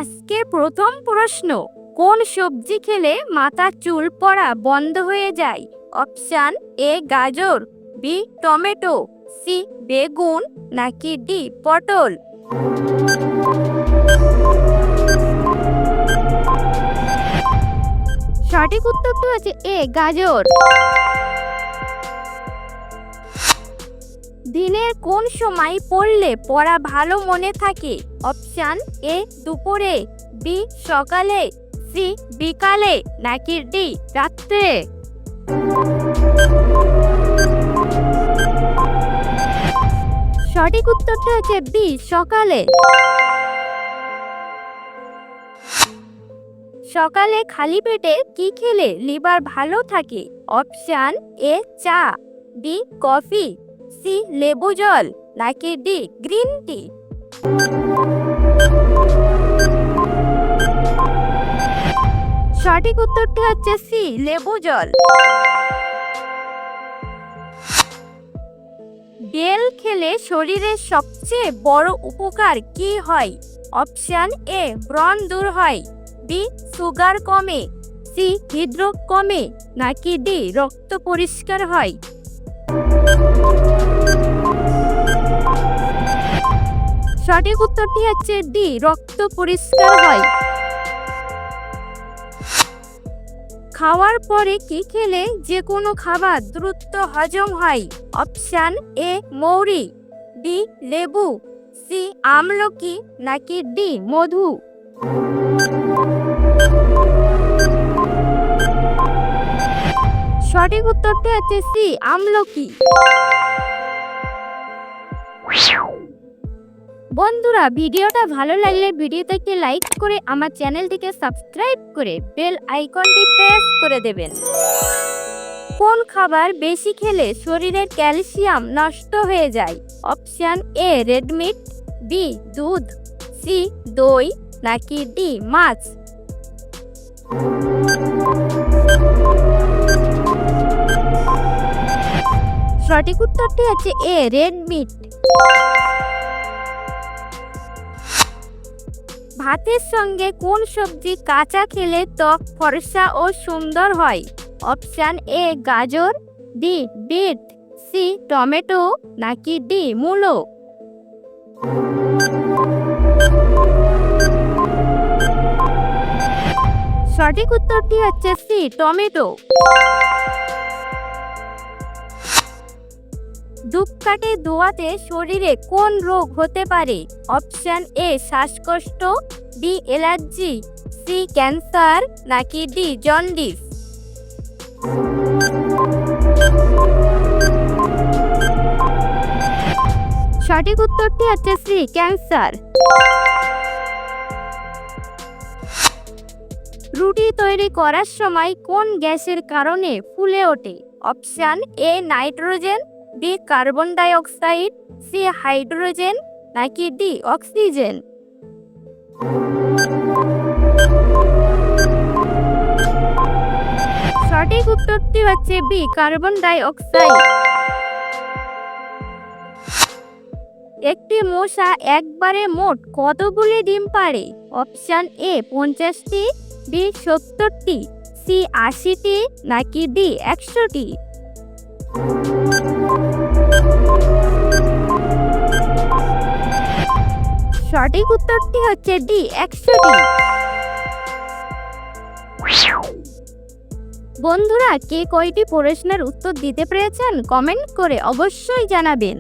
আজকের প্রথম প্রশ্ন, কোন সবজি খেলে মাথার চুল পড়া বন্ধ হয়ে যায়? অপশান এ গাজর, বি টমেটো, সি বেগুন, নাকি ডি পটল? সঠিক উত্তরটি হচ্ছে এ গাজর। দিনের কোন সময় পড়লে পড়া ভালো মনে থাকে? অপশান এ দুপুরে, বি সকালে, সি বিকালে, নাকি ডি রাত্রে? সঠিক উত্তরটা হচ্ছে বি সকালে। সকালে খালি পেটে কি খেলে লিভার ভালো থাকে? অপশান এ চা, বি কফি, সি লেবু জল, নাকি ডি গ্রিন টি? সঠিক উত্তরটি হচ্ছে সি লেবু জল। বেল খেলে শরীরের সবচেয়ে বড় উপকার কি হয়? অপশান এ ব্রণ দূর হয়, বি সুগার কমে, সি হৃদরোগ কমে, নাকি ডি রক্ত পরিষ্কার হয়? সঠিক উত্তরটি হচ্ছে ডি রক্ত পরিষ্কার হয়। খাওয়ার পরে কি খেলে যে কোনো খাবার দ্রুত হজম হয়? অপশান এ মৌরি, বি লেবু, সি আমলকি, নাকি ডি মধু? সঠিক উত্তরটি হচ্ছে সি আমলকি। বন্ধুরা, ভিডিওটা ভালো লাগলে ভিডিওটাকে লাইক করে আমার চ্যানেলটিকে সাবস্ক্রাইব করে বেল আইকনটি প্রেস করে দেবেন। কোন খাবার বেশি খেলে শরীরের ক্যালসিয়াম নষ্ট হয়ে যায়? Option A red meat, B দুধ, সি দই, নাকি ডি মাছ? সঠিক উত্তরটি হচ্ছে এ রেড মিট। ভাতের সঙ্গে কোন সবজি কাঁচা খেলে ত্বক ফর্সা ও সুন্দর হয়? অপশান এ গাজর, বি বিট, সি টমেটো, নাকি ডি মূলো? সঠিক উত্তরটি হচ্ছে সি টমেটো। ধূপকাঠি ধোঁয়াতে শরীরে কোন রোগ হতে পারে? অপশান এ শ্বাসকষ্ট, বি অ্যালার্জি, সি ক্যান্সার, নাকি ডি জন্ডিস? সঠিক উত্তরটি হচ্ছে সি ক্যান্সার। রুটি তৈরি করার সময় কোন গ্যাসের কারণে ফুলে ওঠে? Option A nitrogen, B carbon die oxide, C hydrogen, নাকি ডি অক্সিজেন? সঠিক উত্তরটি হচ্ছে বি কার্বন ডাই অক্সাইড। একটি মশা একবারে মোট কতগুলি ডিম পাড়ে? অপশান এ 50টি, বি 70টি, সি 80টি, নাকি ডি 100টি? সঠিক উত্তরটি হচ্ছে ডি 100টি। বন্ধুরা, কে কয়টি প্রশ্নের উত্তর দিতে পেরেছেন কমেন্ট করে অবশ্যই জানাবেন।